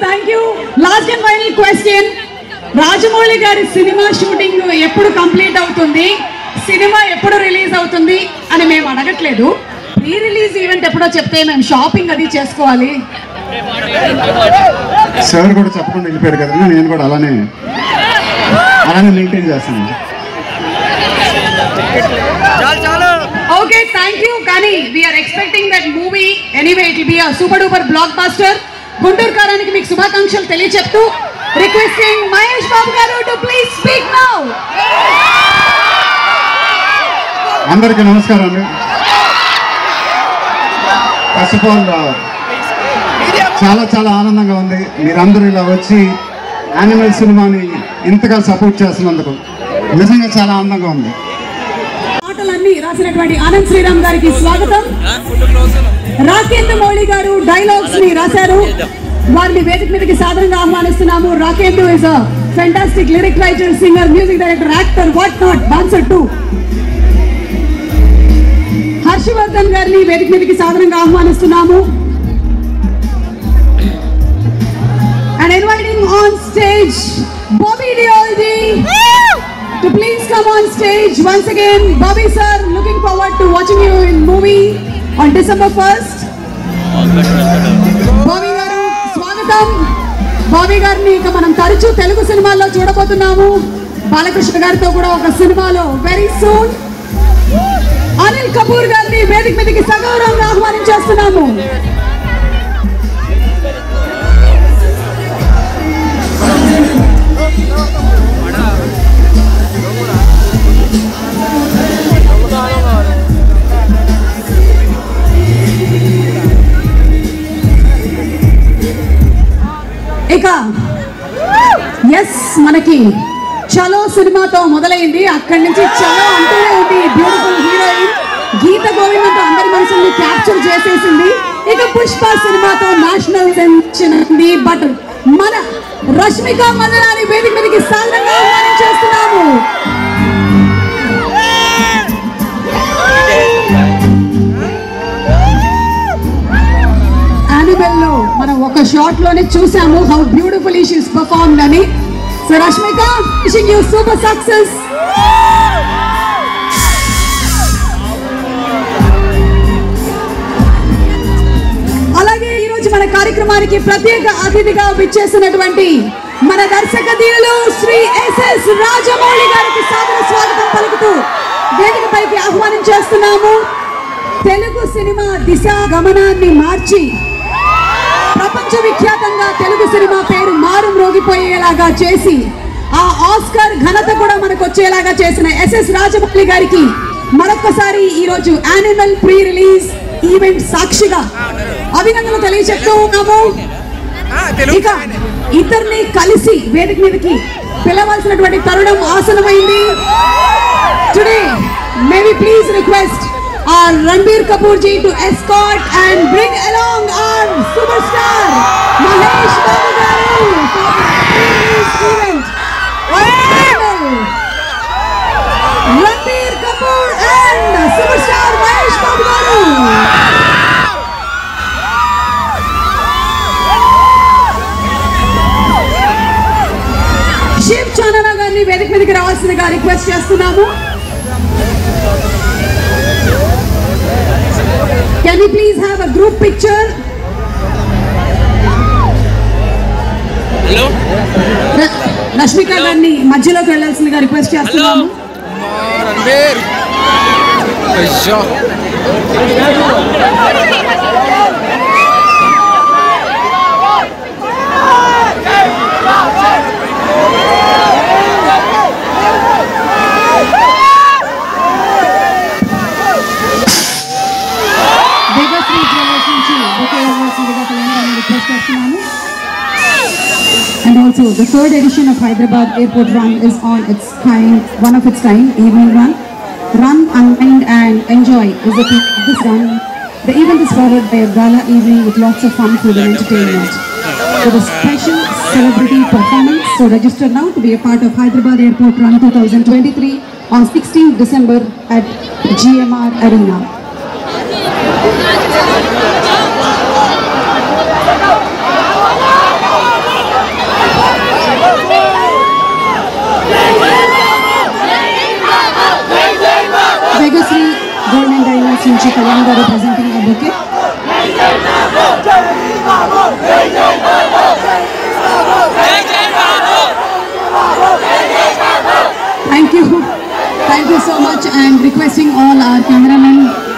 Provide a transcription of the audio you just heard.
Thank you. Last and final question, Rajamouli గారి cinema shooting ఎప్పుడు complete అవుతుంది, సినిమా ఎప్పుడు రిలీజ్ అవుతుంది అని మేము అడగట్లేదు. ప్రీ రిలీజ్ ఈవెంట్ ఎప్పుడో చెప్తే మేము షాపింగ్ అది చేసుకోవాలి. సార్ కూడా చెప్పకుండా వెళ్ళిపోయారు కదండి, నేను కూడా అలానే మెయింటైన్ చేస్తాను. Okay, thank you. కానీ we are expecting that movie anyway it will be a super duper blockbuster. Guntur కారానికి మీకు శుభాకాంక్షలు తెలియచెప్తూ రిక్వెస్టింగ్ మహేష్ బాబు గారు టు ప్లీజ్ స్పీక్ నౌ. అందరికీ నమస్కారం అండి. ఫస్ట్ ఆఫ్ ఆల్ చాలా చాలా ఆనందంగా ఉంది మీరందరూ ఇలా వచ్చి యానిమల్ సినిమాని ఇంతగా సపోర్ట్ చేస్తున్నందుకు. నిజంగా చాలా ఆనందంగా ఉంది. మాటలన్నీ రాసినటువంటి ఆనంద్ శ్రీరామ్ గారికి స్వాగతం. రాకేంద్ర మౌళి గారు డైలాగ్స్ ని రాశారు, వారిని వేదిక మీదకి సాధారణంగా ఆహ్వానిస్తున్నాము. Rakendra is a fantastic lyric writer, singer, music director, actor, what not, dancer too. Harshavardhan గారిని వేదిక మీదకి సాధారణంగా ఆహ్వానిస్తున్నాము. And inviting on stage Bobby Deol ji to please come on stage once again. Bobby sir, looking forward to watching you in movie on December 1st. Bobby garu swagatam. Bobby garni ఇక మనం తరచూ తెలుగు సినిమాల్లో చూడబోతున్నాము. బాలకృష్ణ గారితో కూడా ఒక సినిమాలో very soon. Anil Kapoor గారిని వేదిక మీదకి సగౌరవంగా ఆహ్వానించేస్తున్నాము. ఇక ఎస్, మనకి చలో సినిమాతో మొదలైంది, అక్కడి నుంచి చలో అంటూనే ఉంది. బ్యూటిఫుల్ హీరోయిన్ గీత గోవిందంతో అందరి మనసుల్ని క్యాప్చర్ చేసేసింది. ఇక పుష్ప సినిమాతో నేషనల్ సెన్సేషన్ ఉంది. బట్ మన రష్మిక మందనాని వేదిక మీదకి సాధారణంగా ఆహ్వానించేస్తున్నాము. యానిమల్లో మనం ఒక షాట్ లోనే చూసాము how beautifully she is performed అని. So Rashmika, wishing you super success. అలాగే ఈరోజు మన కార్యక్రమానికి ప్రత్యేక అతిథిగా విచ్చేసినటువంటి మన దర్శక ధీరులు శ్రీ ఎస్ఎస్ రాజమౌళి గారికి సాదర స్వాగతం పలుకుతూ వేదికపైకి ఆహ్వానించేస్తున్నాము. తెలుగు సినిమా దిశ గమనాన్ని మార్చి ప్రపంచ విఖ్యాతంగా తెలుగు సినిమా పేరు మారు మ్రోగిపోయేలాగా చేసి ఆ ఆస్కార్ ఘనత కూడా మనకు వచ్చేలాగా చేసిన ఎస్ఎస్ రాజమౌళి గారికి మరొక్కసారి ఈరోజు యానిమల్ ప్రీ రిలీజ్ ఈవెంట్ సాక్షిగా అభినందనలు తెలియజేస్తూ ఉన్నాము. ఇక ఇద్దరిని కలిసి వేదిక మీదకి పిలవాల్సినటువంటి తరుణం ఆసనమైంది. Today may we please request our Ranbir Kapoor ji to escort and bring along our superstar Mahesh Babu garu for this event. Ranbir Kapoor and superstar Mahesh Babu garu. Shiv Chanana garni వేదిక మీదకి రావాల్సిందిగా request చేస్తున్నాము. Can we please have a group picture? Hello? Rashmika గారిని మధ్యలోకి వెళ్ళాల్సిందిగా request చేస్తున్నాము. రణబీర్ అయ్యో And also the third edition of Hyderabad Airport Run is on its kind, one of its kind, evening run. Run, unwind and enjoy is the theme of this run. The event is followed by a gala evening with lots of fun, food and entertainment. For the special celebrity performance, so register now to be a part of Hyderabad Airport Run 2023 on 16th December at GMR Arena. Films నుంచి కళ్యాణ్ గారు presenting a bouquet. Thank you so much, and requesting all our cameramen